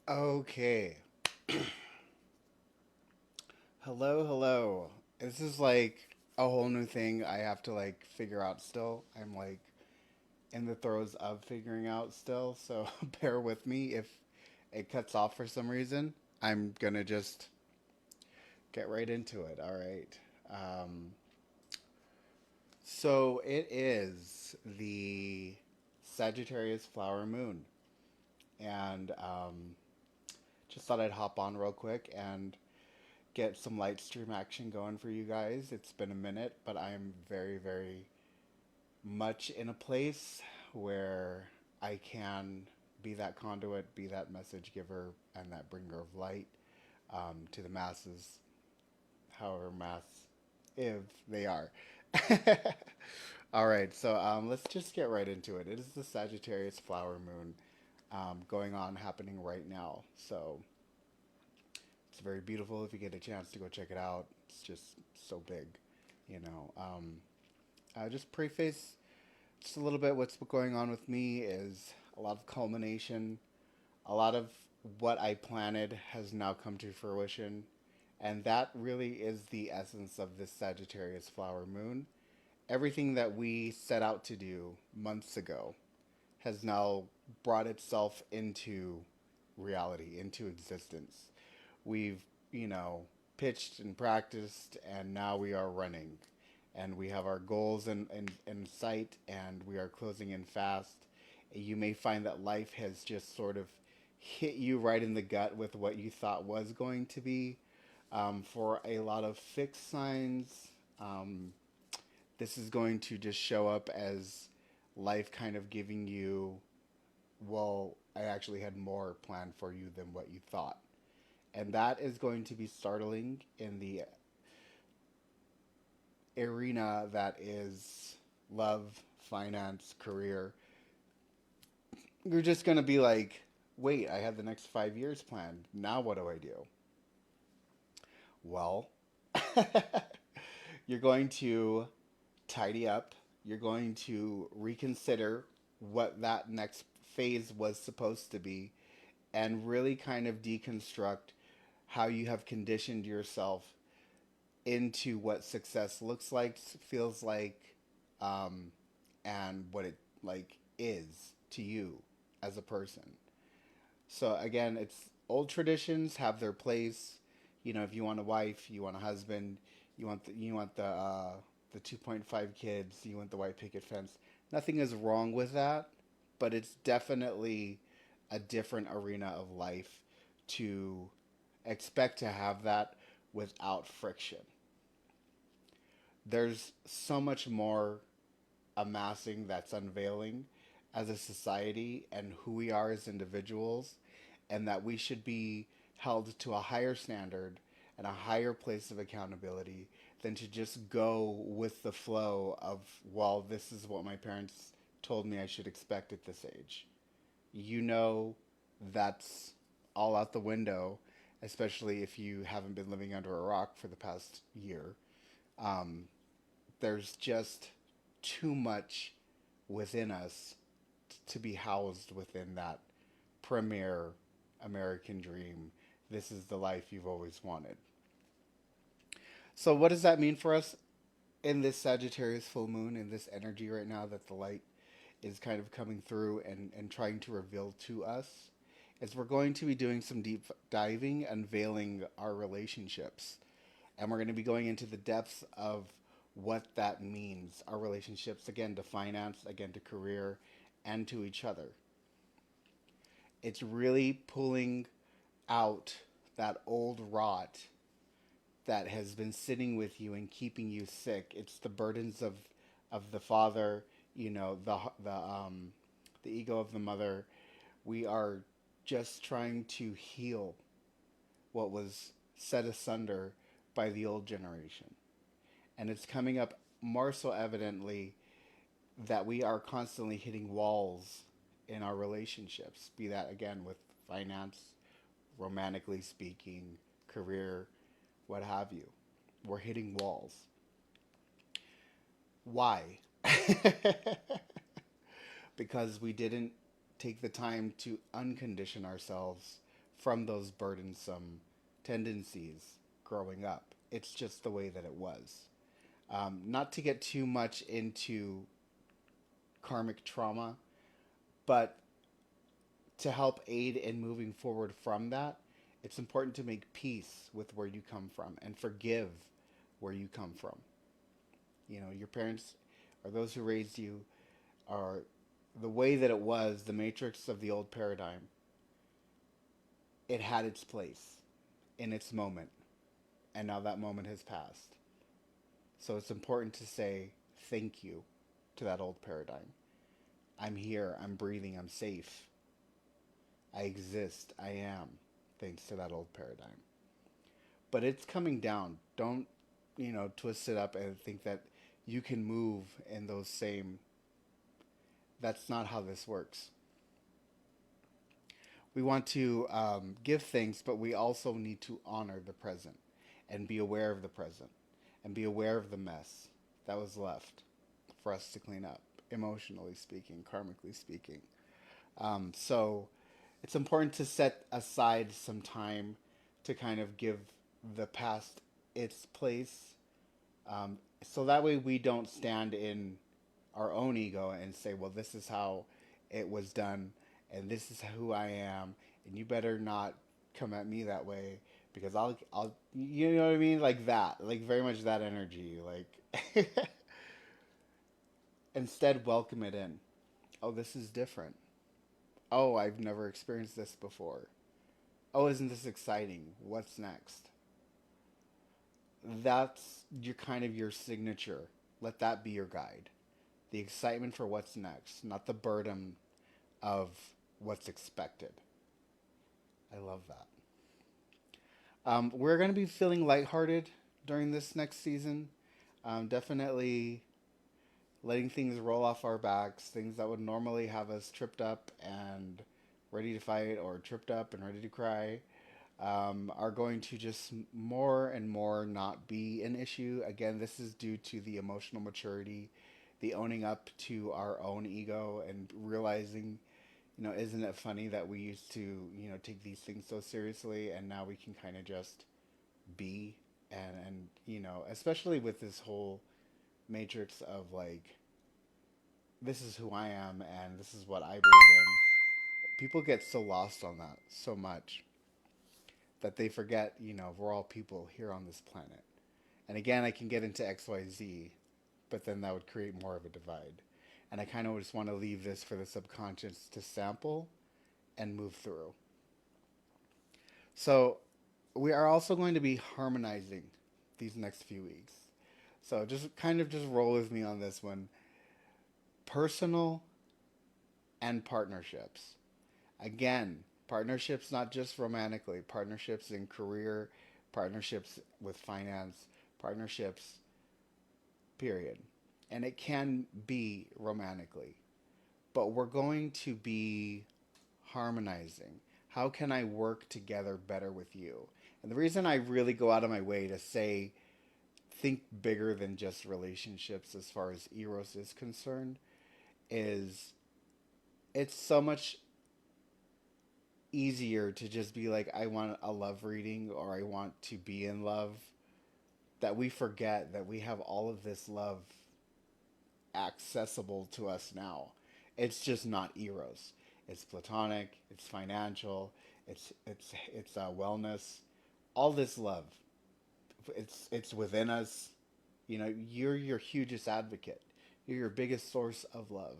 Okay. Hello. This is like a whole new thing I have to like figure out still. I'm like in the throes of figuring out still, so bear with me if it cuts off for some reason. I'm gonna just get right into it, all right? Um, so it is the Sagittarius flower moon, and just thought I'd hop on real quick and get some light stream action going for you guys. It's been a minute, but I'm very much in a place where I can be that conduit, be that message giver, and that bringer of light to the masses, however mass if they are. All right, so let's just get right into it. It is the Sagittarius flower moon going on, happening right now. So it's very beautiful. If you get a chance to go check it out, it's just so big, you know. Just preface just a little bit what's going on with me is a lot of culmination. A lot of what I planted has now come to fruition. And that really is the essence of this Sagittarius flower moon. Everything that we set out to do months ago has now brought itself into reality, into existence. We've, you know, pitched and practiced, and now we are running. And we have our goals in sight, and we are closing in fast. You may find that life has just sort of hit you right in the gut with what you thought was going to be. For a lot of fixed signs, um, this is going to just show up as life kind of giving you, well, I actually had more planned for you than what you thought. And that is going to be startling in the arena that is love, finance, career. You're just going to be like, wait, I had the next 5 years planned. Now what do I do? Well, you're going to tidy up. You're going to reconsider what that next phase was supposed to be and really kind of deconstruct how you have conditioned yourself into what success looks like, feels like, um, and what it like is to you as a person. So again, it's old traditions have their place. You know, if you want a wife, you want a husband, you want the 2.5 kids, you want the white picket fence. Nothing is wrong with that, but it's definitely a different arena of life to expect to have that without friction. There's so much more amassing that's unveiling as a society and who we are as individuals, and that we should be held to a higher standard and a higher place of accountability than to just go with the flow of, well, this is what my parents told me I should expect at this age. You know, that's all out the window, especially if you haven't been living under a rock for the past year. Um, there's just too much within us to be housed within that premier American dream. This is the life you've always wanted. So, what does that mean for us in this Sagittarius full moon, in this energy right now that the light is kind of coming through and trying to reveal to us? Is we're going to be doing some deep diving, unveiling our relationships. And we're going to be going into the depths of what that means. Our relationships, again, to finance, again, to career, and to each other. It's really pulling out that old rot that has been sitting with you and keeping you sick. It's the burdens of the father, you know, the ego of the mother. We are just trying to heal what was set asunder by the old generation. And it's coming up more so evidently that we are constantly hitting walls in our relationships, be that again with finance, romantically speaking, career, what have you. We're hitting walls. Why? Because we didn't take the time to uncondition ourselves from those burdensome tendencies growing up. It's just the way that it was. Not to get too much into karmic trauma, but to help aid in moving forward from that, it's important to make peace with where you come from and forgive where you come from. You know, your parents or those who raised you are the way that it was, the matrix of the old paradigm. It had its place in its moment, and now that moment has passed. So it's important to say thank you to that old paradigm. I'm here, I'm breathing, I'm safe. I exist, I am, thanks to that old paradigm. But it's coming down. Don't, twist it up and think that you can move in those same. That's not how this works. We want to give thanks, but we also need to honor the present and be aware of the present and be aware of the mess that was left for us to clean up, emotionally speaking, karmically speaking. So it's important to set aside some time to kind of give the past its place. So that way we don't stand in our own ego and say, well, this is how it was done and this is who I am, and you better not come at me that way because I'll, you know what I mean? Like that, like very much that energy, like, instead welcome it in. Oh, this is different. Oh, I've never experienced this before. Oh, isn't this exciting? What's next? That's your kind of your signature. Let that be your guide. The excitement for what's next, not the burden of what's expected. I love that. We're going to be feeling lighthearted during this next season. Definitely letting things roll off our backs, things that would normally have us tripped up and ready to fight or tripped up and ready to cry, are going to just more and more not be an issue. Again, this is due to the emotional maturity, the owning up to our own ego and realizing, isn't it funny that we used to, take these things so seriously and now we can kind of just be and especially with this whole matrix of like, this is who I am and this is what I believe in. People get so lost on that so much that they forget, we're all people here on this planet. And again, I can get into XYZ, but then that would create more of a divide. And I kind of just want to leave this for the subconscious to sample and move through. So, we are also going to be harmonizing these next few weeks. So, just kind of just roll with me on this one. Personal and partnerships. Again, partnerships not just romantically, partnerships in career, partnerships with finance, partnerships, period. And it can be romantically, but we're going to be harmonizing. How can I work together better with you? And the reason I really go out of my way to say think bigger than just relationships as far as Eros is concerned is it's so much easier to just be like, I want a love reading or I want to be in love, that we forget that we have all of this love accessible to us now. It's just not Eros. It's platonic. It's financial. It's wellness. All this love. It's within us. You're your hugest advocate. You're your biggest source of love.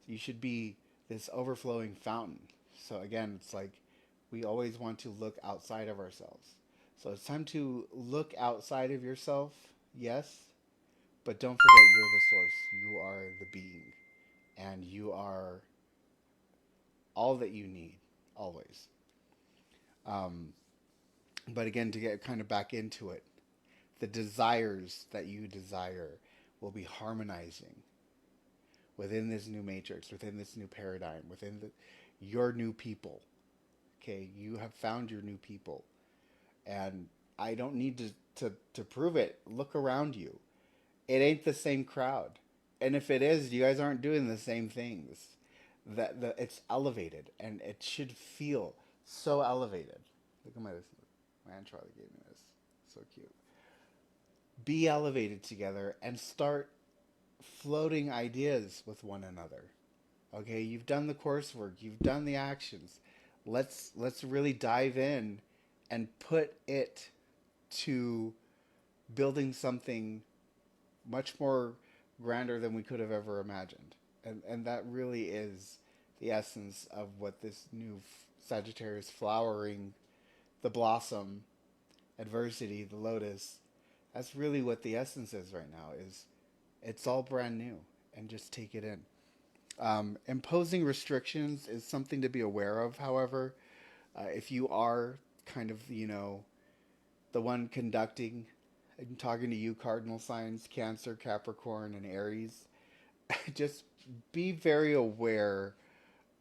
You should be this overflowing fountain. So again, it's like we always want to look outside of ourselves. So it's time to look outside of yourself, yes, but don't forget you're the source. You are the being. And you are all that you need, always. Um, but again, to get kind of back into it, the desires that you desire will be harmonizing within this new matrix, within this new paradigm, within your new people. Okay, you have found your new people. And I don't need to prove it. Look around you. It ain't the same crowd. And if it is, you guys aren't doing the same things. That it's elevated and it should feel so elevated. Look at my Aunt Charlie gave me this. So cute. Be elevated together and start floating ideas with one another. Okay, you've done the coursework, you've done the actions. Let's really dive in and put it to building something much more grander than we could have ever imagined. And that really is the essence of what this new Sagittarius flowering, the blossom, adversity, the lotus. That's really what the essence is right now. Is it's all brand new, and just take it in. Imposing restrictions is something to be aware of. However, if you are kind of the one conducting, I'm talking to you, cardinal signs, Cancer, Capricorn, and Aries. Just be very aware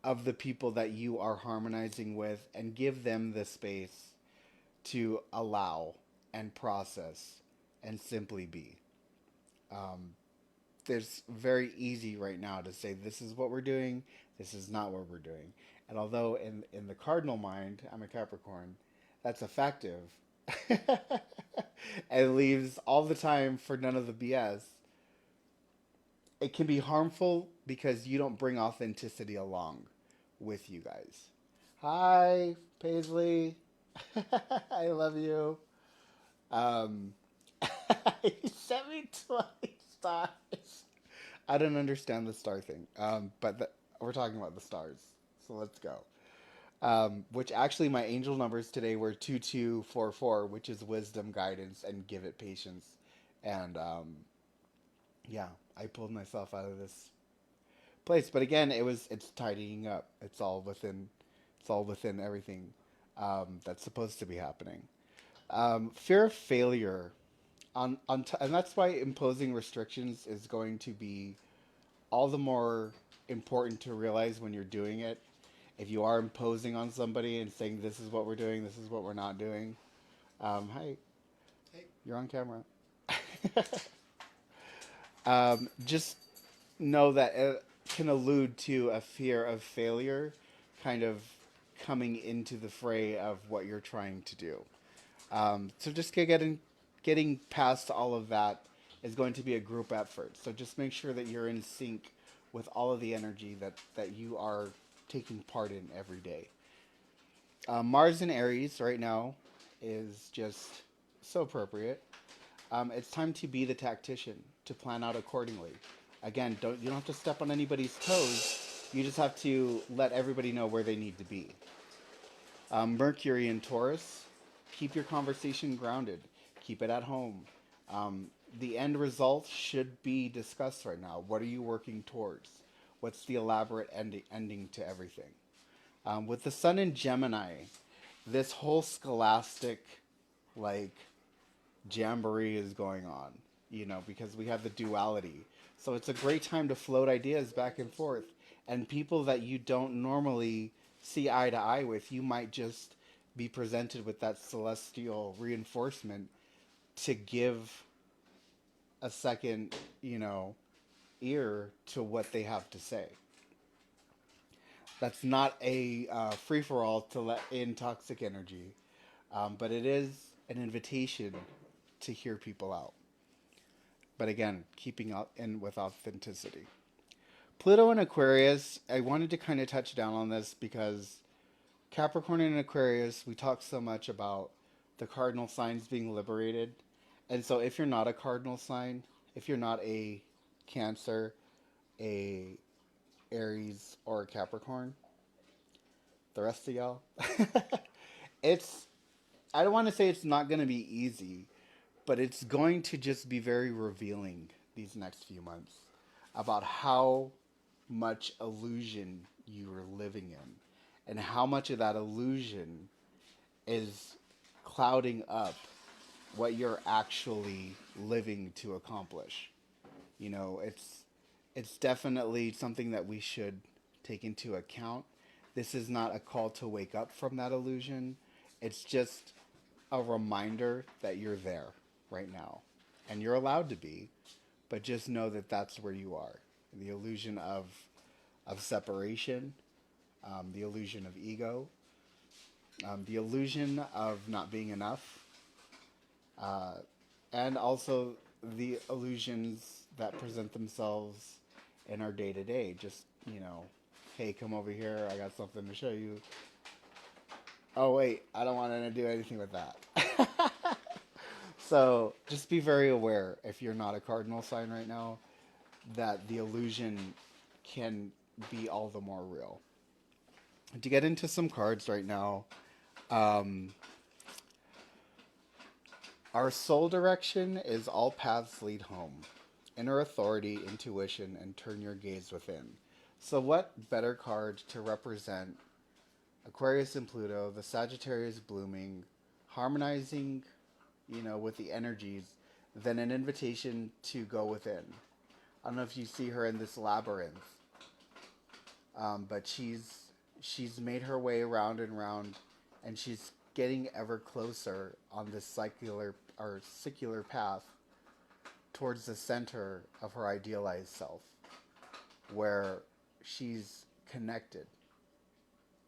of the people that you are harmonizing with and give them the space to allow and process and simply be. Um, there's very easy right now to say this is what we're doing, this is not what we're doing. And although in the cardinal mind, I'm a Capricorn, that's effective and leaves all the time for none of the BS, it can be harmful because you don't bring authenticity along with you guys. Hi, Paisley. I love you. Um, you sent me 20 stars. I don't understand the star thing, we're talking about the stars, so let's go. Which actually, my angel numbers today were 2244, which is wisdom, guidance, and give it patience. And yeah, I pulled myself out of this place. But again, it's tidying up. It's all within everything that's supposed to be happening. Fear of failure and that's why imposing restrictions is going to be all the more important to realize when you're doing it. If you are imposing on somebody and saying this is what we're doing, this is what we're not doing. Hi, you're on camera. Just know that it can allude to a fear of failure, kind of coming into the fray of what you're trying to do. So just getting past all of that is going to be a group effort. So just make sure that you're in sync with all of the energy that you are taking part in every day. Mars in Aries right now is just so appropriate. It's time to be the tactician, to plan out accordingly. Again, you don't have to step on anybody's toes. You just have to let everybody know where they need to be. Mercury in Taurus, keep your conversation grounded. Keep it at home. Um, the end result should be discussed right now. What are you working towards? What's the elaborate ending to everything? With the Sun in Gemini, this whole scholastic, like, jamboree is going on, because we have the duality. So it's a great time to float ideas back and forth. And people that you don't normally see eye to eye with, you might just be presented with that celestial reinforcement to give a second, ear to what they have to say. That's not a free for all to let in toxic energy, but it is an invitation to hear people out. But again, keeping up in with authenticity. Pluto and Aquarius, I wanted to kind of touch down on this because Capricorn and Aquarius, we talk so much about the cardinal signs being liberated. And so if you're not a cardinal sign, if you're not a Cancer, a Aries, or a Capricorn, the rest of y'all, it's, I don't want to say it's not going to be easy, but it's going to just be very revealing these next few months about how much illusion you are living in and how much of that illusion is clouding up what you're actually living to accomplish. It's definitely something that we should take into account. This is not a call to wake up from that illusion. It's just a reminder that you're there right now. And you're allowed to be, but just know that that's where you are. The illusion of separation, the illusion of ego, The illusion of not being enough, uh, and also the illusions that present themselves in our day to day. Just, hey, come over here. I got something to show you. Oh, wait, I don't want to do anything with that. So just be very aware if you're not a cardinal sign right now that the illusion can be all the more real. To get into some cards right now, um, our soul direction is all paths lead home. Inner authority, intuition, and turn your gaze within. So, what better card to represent Aquarius and Pluto, the Sagittarius blooming, harmonizing, with the energies, than an invitation to go within? I don't know if you see her in this labyrinth, but she's made her way around and round, and she's getting ever closer on this secular path towards the center of her idealized self, where she's connected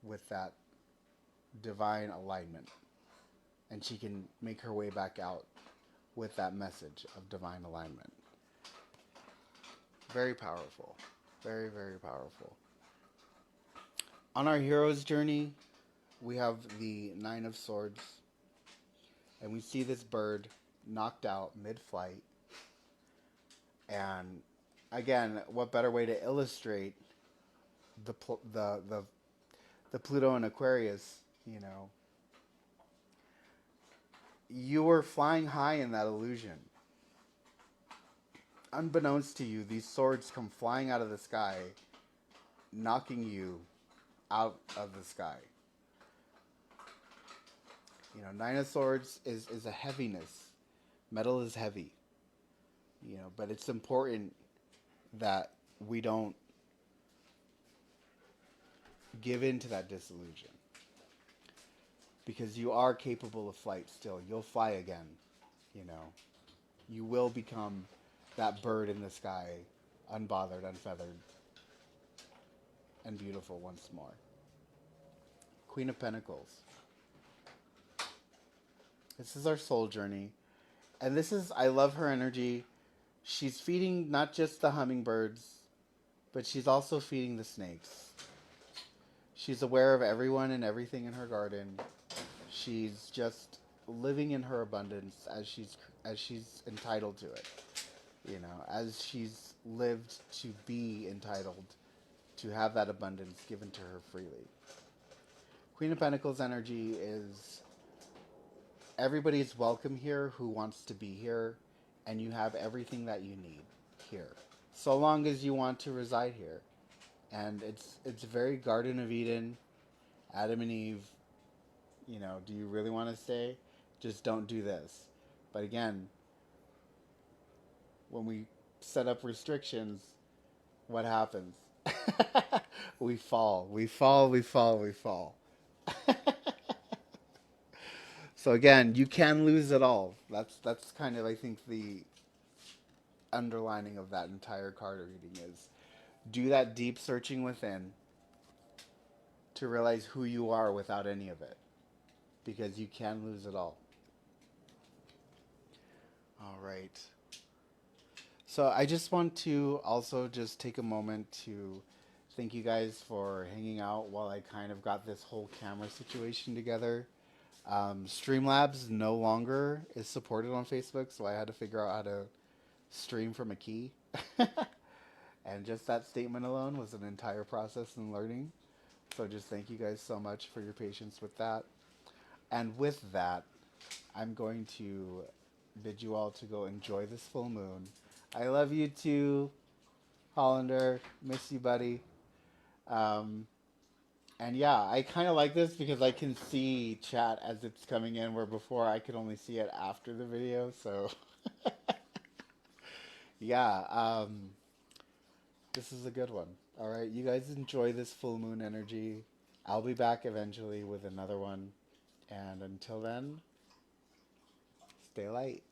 with that divine alignment, and she can make her way back out with that message of divine alignment. Very powerful. Very, very powerful. On our hero's journey, we have the Nine of Swords, and we see this bird knocked out mid-flight. And again, what better way to illustrate the the Pluto and Aquarius? You were flying high in that illusion. Unbeknownst to you, these swords come flying out of the sky, knocking you out of the sky. Nine of Swords is a heaviness. Metal is heavy. But it's important that we don't give in to that disillusion. Because you are capable of flight still. You'll fly again. You will become that bird in the sky, unbothered, unfeathered, and beautiful once more. Queen of Pentacles. This is our soul journey. And I love her energy. She's feeding not just the hummingbirds, but she's also feeding the snakes. She's aware of everyone and everything in her garden. She's just living in her abundance as she's entitled to it. As she's lived to be entitled to have that abundance given to her freely. Queen of Pentacles energy is everybody's welcome here who wants to be here, and you have everything that you need here, so long as you want to reside here. And it's very Garden of Eden, Adam and Eve. Do you really want to stay? Just don't do this. But again, when we set up restrictions, what happens? We fall. We fall, we fall, we fall. So again, you can lose it all. That's kind of, I think, the underlining of that entire card reading is do that deep searching within to realize who you are without any of it. Because you can lose it all. All right. So I just want to also just take a moment to thank you guys for hanging out while I kind of got this whole camera situation together. Streamlabs no longer is supported on Facebook, so I had to figure out how to stream from a key. And just that statement alone was an entire process in learning. So just thank you guys so much for your patience with that. And with that, I'm going to bid you all to go enjoy this full moon. I love you too, Hollander. Miss you, buddy. And yeah, I kind of like this because I can see chat as it's coming in, where before I could only see it after the video. So yeah, this is a good one. All right, you guys enjoy this full moon energy. I'll be back eventually with another one. And until then, stay light.